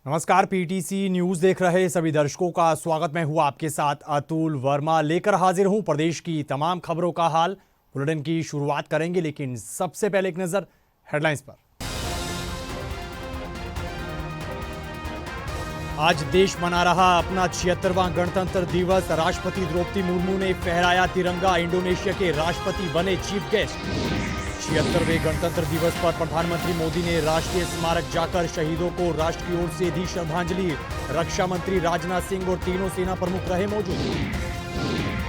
नमस्कार, PTC news देख रहे सभी दर्शकों का स्वागत। मैं हूं आपके साथ अतुल वर्मा, लेकर हाजिर हूं प्रदेश की तमाम खबरों का हाल। बुलेटिन की शुरुआत करेंगे, लेकिन सबसे पहले एक नजर हेडलाइंस पर। आज देश मना रहा अपना 76वां गणतंत्र दिवस। राष्ट्रपति द्रौपदी मुर्मू ने फहराया तिरंगा। इंडोनेशिया के राष्ट्रपति बने चीफ गेस्ट। 76वें गणतंत्र दिवस पर प्रधानमंत्री मोदी ने राष्ट्रीय स्मारक जाकर शहीदों को राष्ट्र की ओर से दी श्रद्धांजलि। रक्षा मंत्री राजनाथ सिंह और तीनों सेना प्रमुख रहे मौजूद।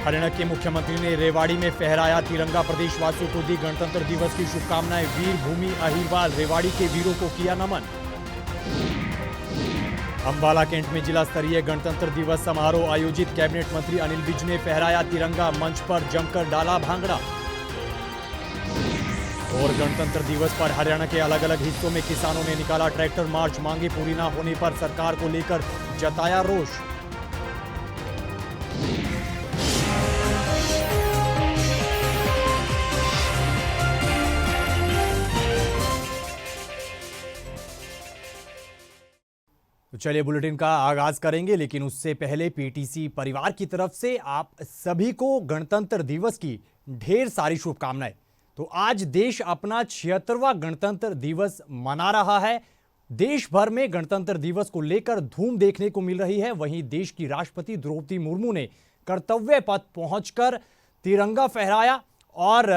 हरियाणा के मुख्यमंत्री ने रेवाड़ी में फहराया तिरंगा। प्रदेशवासियों को दी गणतंत्र दिवस की शुभकामनाएं। वीर भूमि अहिरवाल रेवाड़ी के वीरों को किया नमन। अंबाला कैंट में जिला स्तरीय गणतंत्र दिवस समारोह आयोजित। कैबिनेट मंत्री अनिल विज ने फहराया तिरंगा। मंच पर जमकर डाला भांगड़ा। और गणतंत्र दिवस पर हरियाणा के अलग अलग हिस्सों में किसानों ने निकाला ट्रैक्टर मार्च। मांगे पूरी न होने पर सरकार को लेकर जताया रोष। तो चलिए बुलेटिन का आगाज करेंगे, लेकिन उससे पहले पीटीसी परिवार की तरफ से आप सभी को गणतंत्र दिवस की ढेर सारी शुभकामनाएं। तो आज देश अपना 76वां गणतंत्र दिवस मना रहा है। देश भर में गणतंत्र दिवस को लेकर धूम देखने को मिल रही है। वहीं देश की राष्ट्रपति द्रौपदी मुर्मू ने कर्तव्य पथ पहुंचकर तिरंगा फहराया और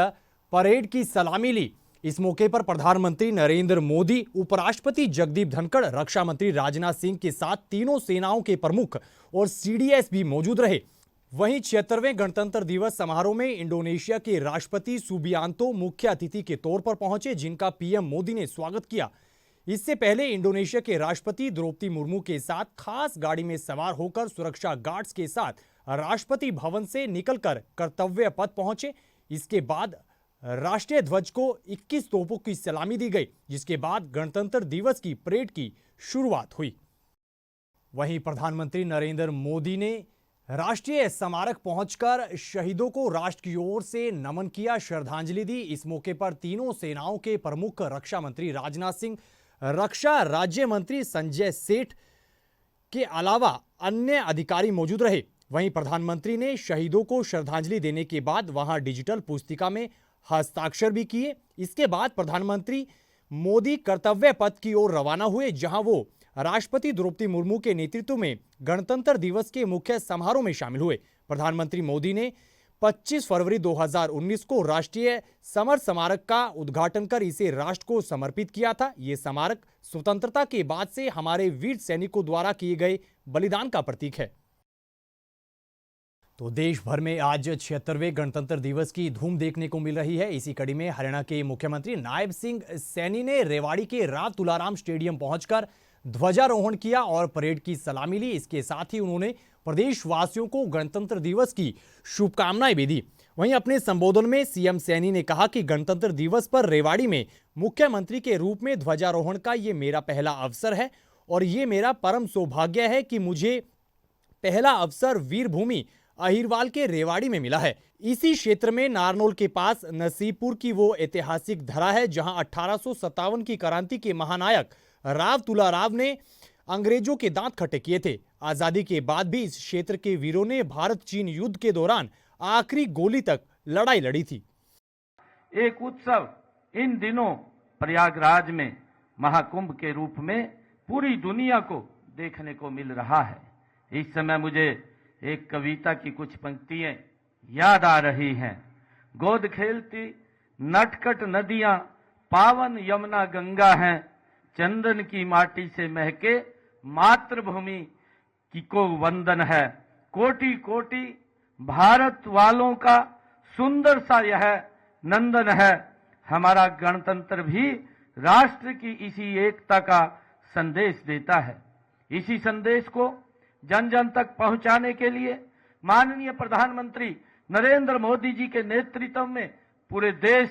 परेड की सलामी ली। इस मौके पर प्रधानमंत्री नरेंद्र मोदी, उपराष्ट्रपति जगदीप धनखड़, रक्षा मंत्री राजनाथ सिंह के साथ तीनों सेनाओं के प्रमुख और सीडीएस भी मौजूद रहे। वहीं 76वें गणतंत्र दिवस समारोह में इंडोनेशिया के राष्ट्रपति सुबियांतो मुख्य अतिथि के तौर पर पहुंचे, जिनका पीएम मोदी ने स्वागत किया। इससे पहले इंडोनेशिया के राष्ट्रपति द्रौपदी मुर्मू के साथ खास गाड़ी में सवार होकर सुरक्षा गार्ड्स के साथ राष्ट्रपति भवन से निकलकर कर्तव्य पथ पहुंचे। इसके बाद राष्ट्रीय ध्वज को 21 तोपों की सलामी दी गई, जिसके बाद गणतंत्र दिवस की परेड की शुरुआत हुई। वहीं प्रधानमंत्री नरेंद्र मोदी ने राष्ट्रीय स्मारक पहुंचकर शहीदों को राष्ट्र की ओर से नमन किया, श्रद्धांजलि दी। इस मौके पर तीनों सेनाओं के प्रमुख रक्षा मंत्री राजनाथ सिंह, रक्षा राज्य मंत्री संजय सेठ के अलावा अन्य अधिकारी मौजूद रहे। वहीं प्रधानमंत्री ने शहीदों को श्रद्धांजलि देने के बाद वहां डिजिटल पुस्तिका में हस्ताक्षर भी किए। इसके बाद प्रधानमंत्री मोदी कर्तव्य पथ की ओर रवाना हुए, जहां वो राष्ट्रपति द्रौपदी मुर्मू के नेतृत्व में गणतंत्र दिवस के मुख्य समारोह में शामिल हुए। प्रधानमंत्री मोदी ने 25 फरवरी 2019 को राष्ट्रीय समर स्मारक का उद्घाटन कर इसे राष्ट्र को समर्पित किया था। यह स्मारक स्वतंत्रता के बाद से हमारे वीर सैनिकों द्वारा किए गए बलिदान का प्रतीक है। तो देश भर में आज 76वें गणतंत्र दिवस की धूम देखने को मिल रही है। इसी कड़ी में हरियाणा के मुख्यमंत्री नायब सिंह सैनी ने रेवाड़ी के राव तुलाराम स्टेडियम पहुंचकर ध्वजारोहण किया और परेड की सलामी ली। इसके साथ ही उन्होंने प्रदेशवासियों को गणतंत्र दिवस की शुभकामनाएं भी दी। वहीं अपने संबोधन में सीएम सैनी ने कहा कि गणतंत्र दिवस पर रेवाड़ी में मुख्यमंत्री के रूप में ध्वजारोहण का ये मेरा पहला अवसर है और ये मेरा परम सौभाग्य है कि मुझे पहला अवसर वीर भूमि अहिरवाल के रेवाड़ी में मिला है। इसी क्षेत्र में नारनौल के पास नसीबपुर की वो ऐतिहासिक धरा है, जहां 1857 की क्रांति के महानायक राव तुलाराम ने अंग्रेजों के दांत खट्टे किए थे। आजादी के बाद भी इस क्षेत्र के वीरों ने भारत चीन युद्ध के दौरान आखिरी गोली तक लड़ाई लड़ी थी। एक उत्सव इन दिनों प्रयागराज में महाकुंभ के रूप में पूरी दुनिया को देखने को मिल रहा है। इस समय मुझे एक कविता की कुछ पंक्तियां याद आ रही हैं। गोद खेलती नटखट नदियां पावन यमुना गंगा हैं, चंदन की माटी से महके मातृभूमि की को वंदन है। कोटि कोटि भारत वालों का सुंदर सा यह नंदन है। हमारा गणतंत्र भी राष्ट्र की इसी एकता का संदेश देता है। इसी संदेश को जन जन तक पहुंचाने के लिए माननीय प्रधानमंत्री नरेंद्र मोदी जी के नेतृत्व में पूरे देश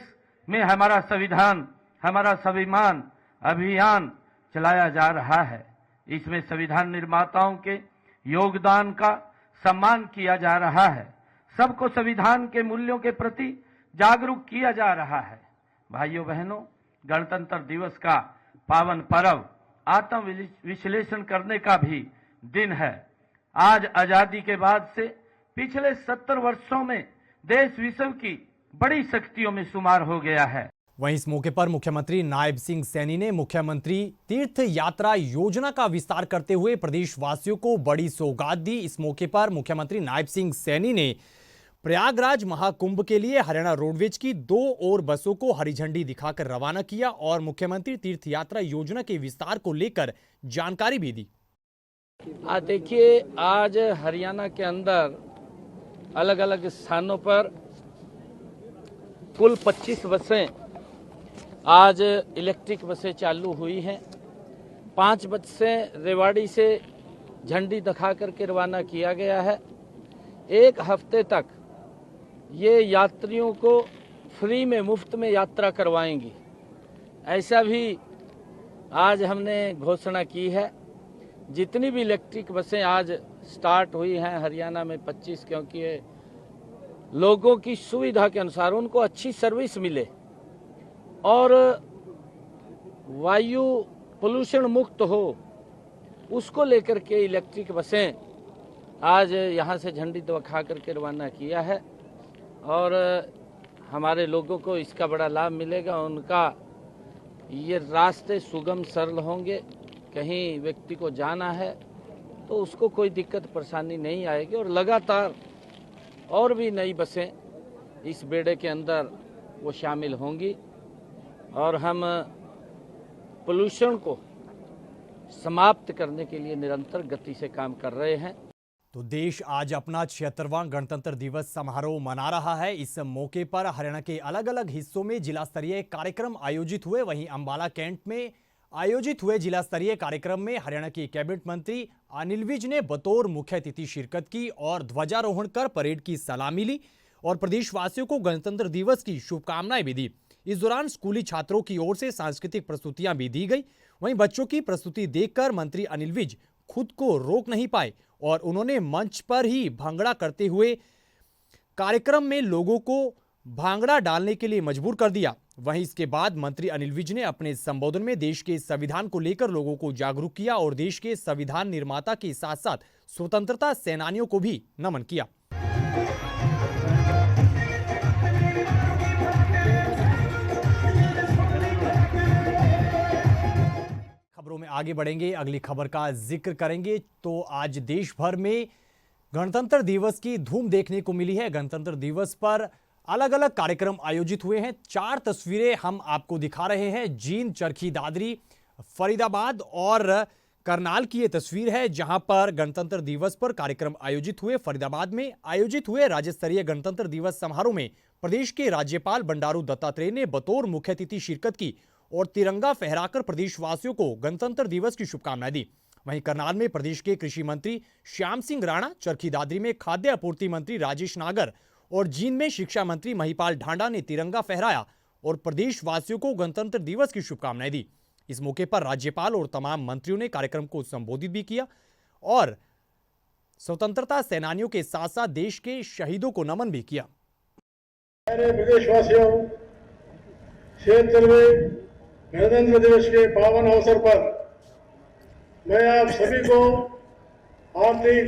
में हमारा संविधान, हमारा स्वाभिमान अभियान चलाया जा रहा है। इसमें संविधान निर्माताओं के योगदान का सम्मान किया जा रहा है। सबको संविधान के मूल्यों के प्रति जागरूक किया जा रहा है। भाइयों बहनों, गणतंत्र दिवस का पावन पर्व आत्म विश्लेषण करने का भी दिन है। आज आजादी के बाद से पिछले 70 वर्षों में देश विश्व की बड़ी शक्तियों में शुमार हो गया है। वहीं इस मौके पर मुख्यमंत्री नायब सिंह सैनी ने मुख्यमंत्री तीर्थ यात्रा योजना का विस्तार करते हुए प्रदेशवासियों को बड़ी सौगात दी। इस मौके पर मुख्यमंत्री नायब सिंह सैनी ने प्रयागराज महाकुंभ के लिए हरियाणा रोडवेज की 2 और बसों को हरी झंडी दिखाकर रवाना किया और मुख्यमंत्री तीर्थ यात्रा योजना के विस्तार को लेकर जानकारी भी दी। देखिए, आज हरियाणा के अंदर अलग अलग स्थानों पर कुल 25 बसें आज इलेक्ट्रिक बसें चालू हुई हैं। 5 बसें रेवाड़ी से झंडी दिखा करके रवाना किया गया है। 1 हफ्ते तक ये यात्रियों को फ्री में, मुफ्त में यात्रा करवाएंगी, ऐसा भी आज हमने घोषणा की है। जितनी भी इलेक्ट्रिक बसें आज स्टार्ट हुई हैं हरियाणा में 25, क्योंकि ये लोगों की सुविधा के अनुसार उनको अच्छी सर्विस मिले और वायु पोल्यूशन मुक्त हो, उसको लेकर के इलेक्ट्रिक बसें आज यहाँ से झंडी दिखा करके रवाना किया है और हमारे लोगों को इसका बड़ा लाभ मिलेगा। उनका ये रास्ते सुगम सरल होंगे। कहीं व्यक्ति को जाना है तो उसको कोई दिक्कत परेशानी नहीं आएगी और लगातार और भी नई बसें इस बेड़े के अंदर वो शामिल होंगी और हम पोल्यूशन को समाप्त करने के लिए निरंतर गति से काम कर रहे हैं। तो देश आज अपना 76वां गणतंत्र दिवस समारोह मना रहा है। इस मौके पर हरियाणा के अलग अलग हिस्सों में जिला स्तरीय कार्यक्रम आयोजित हुए। वहीं अंबाला कैंट में आयोजित हुए जिला स्तरीय कार्यक्रम में हरियाणा के कैबिनेट मंत्री अनिल विज ने बतौर मुख्य अतिथि शिरकत की और ध्वजारोहण कर परेड की सलामी ली और प्रदेशवासियों को गणतंत्र दिवस की शुभकामनाएं भी दी। इस दौरान स्कूली छात्रों की ओर से सांस्कृतिक प्रस्तुतियां भी दी गई। वहीं बच्चों की प्रस्तुति देखकर मंत्री अनिल विज खुद को रोक नहीं पाए और उन्होंने मंच पर ही भांगड़ा करते हुए कार्यक्रम में लोगों को भांगड़ा डालने के लिए मजबूर कर दिया। वहीं इसके बाद मंत्री अनिल विज ने अपने संबोधन में देश के संविधान को लेकर लोगों को जागरूक किया और देश के संविधान निर्माता के साथ साथ स्वतंत्रता सेनानियों को भी नमन किया। खबरों में आगे बढ़ेंगे, अगली खबर का जिक्र करेंगे। तो आज देश भर में गणतंत्र दिवस की धूम देखने को मिली है। गणतंत्र दिवस पर अलग अलग कार्यक्रम आयोजित हुए हैं। 4 तस्वीरें हम आपको दिखा रहे हैं। जींद, चरखी दादरी, फरीदाबाद और करनाल की ये तस्वीर है जहां पर गणतंत्र दिवस पर कार्यक्रम आयोजित हुए। फरीदाबाद में आयोजित हुए राज्य स्तरीय गणतंत्र दिवस समारोह में प्रदेश के राज्यपाल बंडारू दत्तात्रेय ने बतौर मुख्य अतिथि शिरकत की और तिरंगा फहराकर प्रदेशवासियों को गणतंत्र दिवस की शुभकामनाएं दी। वहीं करनाल में प्रदेश के कृषि मंत्री श्याम सिंह राणा, चरखी दादरी में खाद्य आपूर्ति मंत्री राजेश नागर और जींद में शिक्षा मंत्री महिपाल ढांडा ने तिरंगा फहराया और प्रदेशवासियों को गणतंत्र दिवस की शुभकामनाएं दी। इस मौके पर राज्यपाल और तमाम मंत्रियों ने कार्यक्रम को संबोधित भी किया और स्वतंत्रता सेनानियों के साथ साथ देश के शहीदों को नमन भी किया। प्रदेशवासियों, 76वें गणतंत्र दिवस के पावन अवसर पर मैं आप सभी को हार्दिक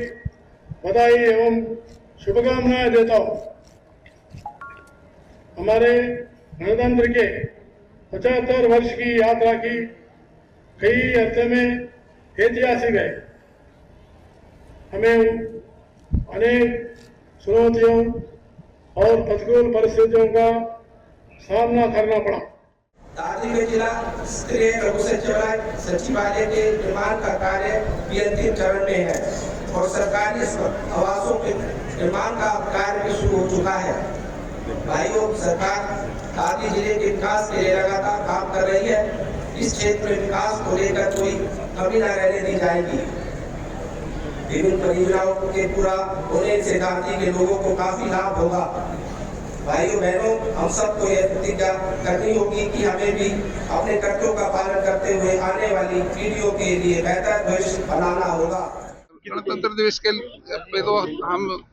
बधाई एवं शुभकामनाएं देता हूं। हमारे गणतंत्र के 75 वर्ष की यात्रा की कई अर्थ में ऐतिहासिक है। हमें अनेक चुनौतियों और प्रतिकूल परिस्थितियों का सामना करना पड़ा। दादरी में जिला स्तरीय लघु सचिवालय के निर्माण का कार्य भी अंतिम चरण में है और सरकारी आवासों के निर्माण का कार्य भी शुरू हो चुका है। भाइयों, सरकार दादरी जिले के विकास के लिए लगातार काम कर रही है। इस क्षेत्र में विकास को लेकर कोई कमी न रहने दी जाएगी। विभिन्न परियोजनाओं के पूरा होने से दादरी के लोगों को काफी लाभ होगा। भाइयों बहनों, हम सबको यह प्रतिज्ञा करनी होगी कि हमें भी अपने कर्तव्यों का पालन करते हुए आने वाली पीढ़ियों के लिए बेहतर भविष्य बनाना होगा। गणतंत्र दिवस के पे तो हम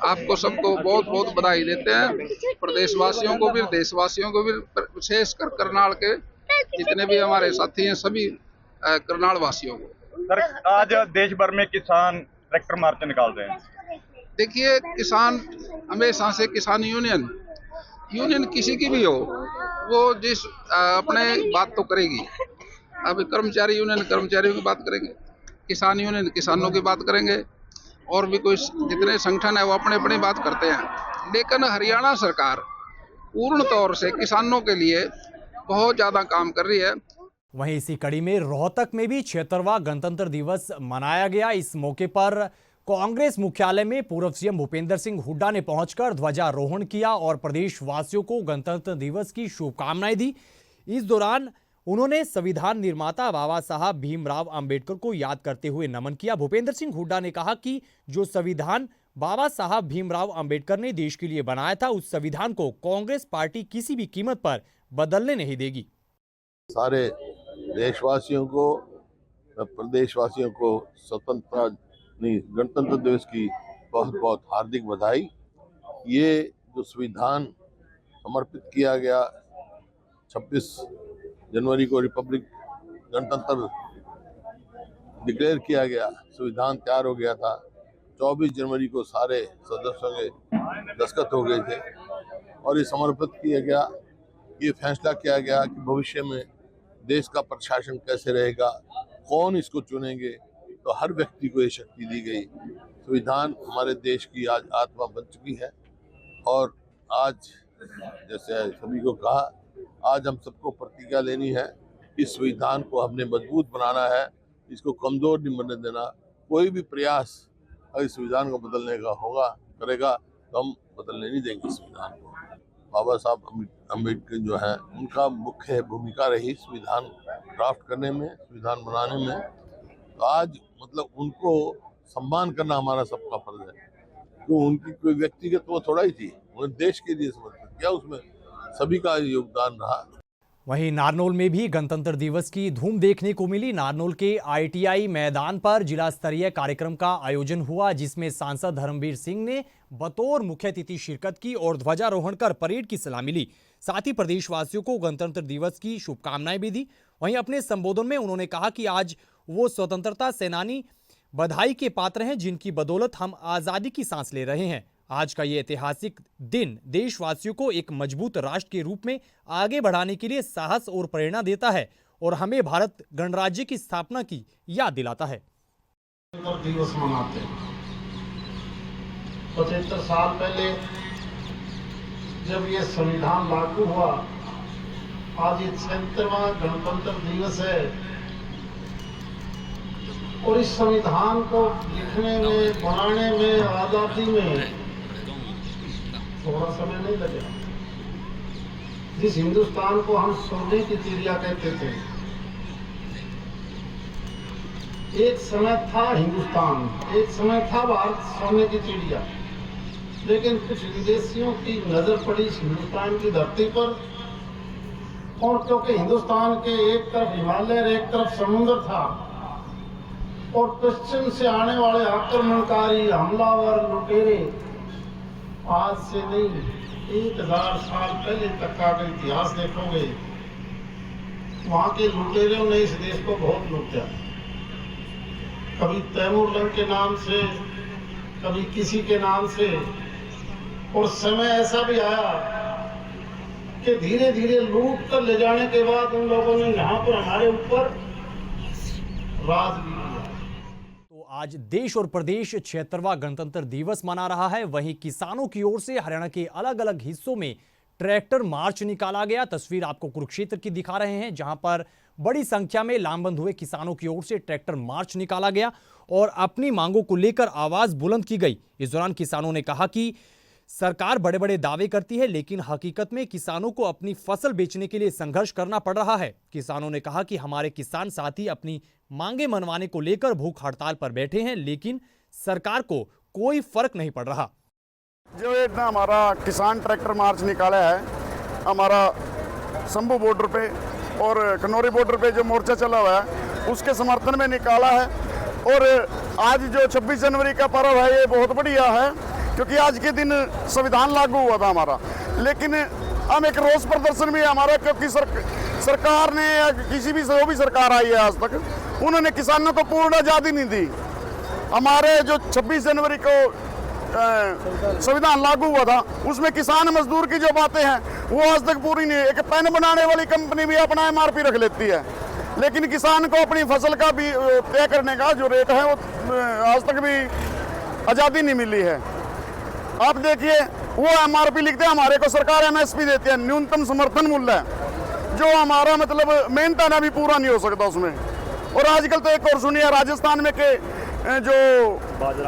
आपको सबको बहुत बहुत बधाई देते हैं। प्रदेशवासियों को भी, देशवासियों को भी, विशेष कर करनाल के जितने भी हमारे साथी हैं सभी करनाल वासियों को। सर, आज देश भर में किसान ट्रैक्टर मार्च निकाल रहे हैं। देखिए, किसान हमेशा से किसान यूनियन किसी की भी हो, वो जिस अपने बात तो करेगी। अब कर्मचारी यूनियन कर्मचारियों की बात करेंगे, किसान यूनियन किसानों की बात करेंगे, और भी कोई जितने संगठन है वो अपने अपनी बात करते हैं। लेकिन हरियाणा सरकार पूर्ण तौर से किसानों के लिए बहुत ज्यादा काम कर रही है। वहीं इसी कड़ी में रोहतक में भी 76वां गणतंत्र दिवस मनाया गया। इस मौके पर कांग्रेस मुख्यालय में पूर्व सीएम भूपेंद्र सिंह हुड्डा ने पहुंचकर ध्वजारोहण किया और प्रदेशवासियों को गणतंत्र दिवस की शुभकामनाएं दी। इस दौरान उन्होंने संविधान निर्माता बाबा साहब भीमराव अंबेडकर को याद करते हुए नमन किया। भूपेंद्र सिंह हुड्डा ने कहा कि जो संविधान बाबा साहब भीमराव अंबेडकर ने देश के लिए बनाया था, उस संविधान को कांग्रेस पार्टी किसी भी कीमत पर बदलने नहीं देगी। सारे देशवासियों को, प्रदेशवासियों को गणतंत्र दिवस की बहुत बहुत हार्दिक बधाई। ये जो संविधान समर्पित किया गया, 26 जनवरी को रिपब्लिक गणतंत्र डिक्लेयर किया गया, संविधान तैयार हो गया था। 24 जनवरी को सारे सदस्यों के दस्तखत हो गए थे और ये समर्पित किया गया, ये फैसला किया गया कि भविष्य में देश का प्रशासन कैसे रहेगा, कौन इसको चुनेंगे, तो हर व्यक्ति को ये शक्ति दी गई। संविधान हमारे देश की आज आत्मा बन चुकी है और आज जैसे सभी को कहा, आज हम सबको प्रतिज्ञा लेनी है। इस संविधान को हमने मजबूत बनाना है, इसको कमजोर नहीं बनने देना। कोई भी प्रयास अगर संविधान को बदलने का करेगा तो हम बदलने नहीं देंगे संविधान को। बाबा साहब अम्बेडकर जो है, उनका मुख्य भूमिका रही संविधान ड्राफ्ट करने में, संविधान बनाने में। तो आज मतलब उनको सम्मान करना हमारा सबका फर्ज है। तो उनकी कोई व्यक्तिगत वो थोड़ा ही थी, उन्होंने देश के लिए समर्पित किया, उसमें सभी का योगदान रहा। वहीं नारनौल में भी गणतंत्र दिवस की धूम देखने को मिली। नारनौल के ITI मैदान पर जिला स्तरीय कार्यक्रम का आयोजन हुआ, जिसमें सांसद धर्मवीर सिंह ने बतौर मुख्य अतिथि शिरकत की और ध्वजारोहण कर परेड की सलामी ली। साथ ही प्रदेशवासियों को गणतंत्र दिवस की शुभकामनाएं भी दी। वहीं अपने संबोधन में उन्होंने कहा कि आज वो स्वतंत्रता सेनानी बधाई के पात्र हैं, जिनकी बदौलत हम आजादी की सांस ले रहे हैं। आज का ये ऐतिहासिक दिन देशवासियों को एक मजबूत राष्ट्र के रूप में आगे बढ़ाने के लिए साहस और प्रेरणा देता है और हमें भारत गणराज्य की स्थापना की याद दिलाता है। दिवस मनाते हैं। 75 साल पहले जब ये संविधान लागू हुआ, आज ये 76वां गणतंत्र दिवस है और इस संविधान को लिखने में, बनाने में, आजादी में थोड़ा समय नहीं लगा। जिस हिंदुस्तान को हम सोने की चिड़िया कहते थे, एक समय था हिंदुस्तान, एक समय था भारत सोने की चिड़िया, लेकिन कुछ विदेशियों की नजर पड़ी इस हिंदुस्तान की धरती पर, और क्योंकि हिंदुस्तान के एक तरफ हिमालय और एक तरफ समुद्र था और पश्चिम से आने वाले आक्रमणकारी हमलावर लुटेरे आज से नहीं 1000 साल पहले तक का अगर इतिहास देखोगे, वहां के लुटेरों ने इस देश को बहुत लूटा। कभी तैमूर लंग के नाम से, कभी किसी के नाम से, और समय ऐसा भी आया कि धीरे धीरे लूट कर ले जाने के बाद उन लोगों ने यहाँ पर हमारे ऊपर राज भी किया। तो आज देश और प्रदेश 76वां गणतंत्र दिवस मना रहा है। वहीं किसानों की ओर से हरियाणा के अलग अलग हिस्सों में ट्रैक्टर मार्च निकाला गया। तस्वीर आपको कुरुक्षेत्र की दिखा रहे हैं, जहां पर बड़ी संख्या में लामबंद हुए किसानों की ओर से ट्रैक्टर मार्च निकाला गया और अपनी मांगों को लेकर आवाज बुलंद की गई। इस दौरान किसानों ने कहा कि सरकार बड़े बड़े दावे करती है, लेकिन हकीकत में किसानों को अपनी फसल बेचने के लिए संघर्ष करना पड़ रहा है। किसानों ने कहा कि हमारे किसान साथी अपनी मांगे मनवाने को लेकर भूख हड़ताल पर बैठे हैं, लेकिन सरकार को कोई फर्क नहीं पड़ रहा। जो इतना हमारा किसान ट्रैक्टर मार्च निकाला है, हमारा शंभू बॉर्डर पे और कनौरी बॉर्डर पे जो मोर्चा चला हुआ है, उसके समर्थन में निकाला है। और आज जो 26 जनवरी का पर्व है, ये बहुत बढ़िया है, क्योंकि आज के दिन संविधान लागू हुआ था हमारा। लेकिन हम एक रोष प्रदर्शन भी है हमारा, क्योंकि सरकार ने या किसी भी जो भी सरकार आई है आज तक, उन्होंने किसानों को पूर्ण आज़ादी नहीं दी। हमारे जो 26 जनवरी को संविधान लागू हुआ था, उसमें किसान मजदूर की जो बातें हैं वो आज तक पूरी नहीं। एक पेन बनाने वाली कंपनी भी अपना MRP रख लेती है, लेकिन किसान को अपनी फसल का भी तय करने का जो रेट है वो आज तक भी आज़ादी नहीं मिली है। आप देखिए, वो MRP लिखते हैं, हमारे को सरकार MSP देती है, न्यूनतम समर्थन मूल्य है, जो हमारा मतलब मेहनताना भी पूरा नहीं हो सकता उसमें। और आजकल तो एक और सुनिए, राजस्थान में के जो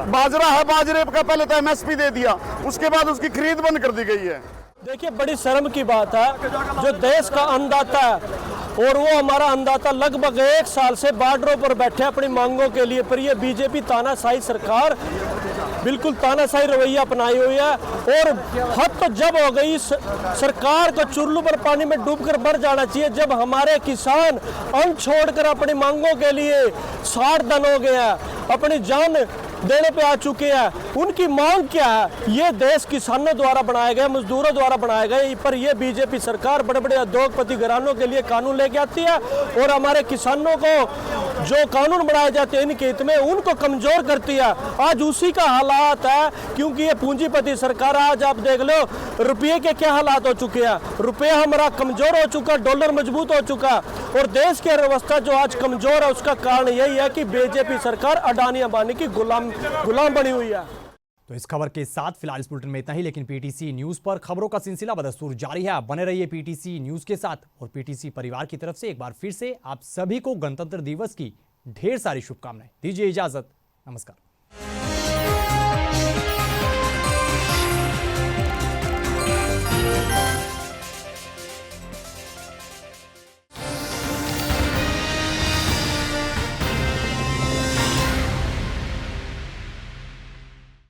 बाजरा है, बाजरे का पहले तो MSP दे दिया, उसके बाद उसकी खरीद बंद कर दी गई है। देखिए, बड़ी शर्म की बात है, जो देश का अन्नदाता है और वो हमारा अन्नदाता लगभग 1 साल से बॉर्डरों पर बैठे अपनी मांगों के लिए, पर ये बीजेपी तानाशाही सरकार बिल्कुल तानाशाही रवैया अपनाई हुई है। और हद तो जब हो गई, सरकार को चुल्लू पर पानी में डूबकर मर जाना चाहिए, जब हमारे किसान अन्न छोड़कर अपनी मांगों के लिए 60 दिन हो गया, अपनी जान देने पे आ चुके हैं। उनकी मांग क्या है? ये देश किसानों द्वारा बनाया गया, मजदूरों द्वारा बनाया गया, पर ये बीजेपी सरकार बड़े बड़े उद्योगपति घरानों के लिए कानून लेके आती है और हमारे किसानों को जो कानून बनाए जाते हैं इनके हित में, उनको कमजोर करती है। आज उसी का हालात है, क्योंकि ये पूंजीपति सरकार। आज आप देख लो रुपये के क्या हालात हो चुके हैं, रुपया हमारा कमजोर हो चुका, डॉलर मजबूत हो चुका, और देश की अर्थव्यवस्था जो आज कमजोर है उसका कारण यही है कि बीजेपी सरकार अडानी अंबानी की गुलाम बनी हुई है। तो इस खबर के साथ फिलहाल इस बुलेटिन में इतना ही, लेकिन पीटीसी न्यूज पर खबरों का सिलसिला बदस्तूर जारी है। आप बने रहिए पीटीसी न्यूज के साथ, और पीटीसी परिवार की तरफ से एक बार फिर से आप सभी को गणतंत्र दिवस की ढेर सारी शुभकामनाएं। दीजिए इजाजत, नमस्कार।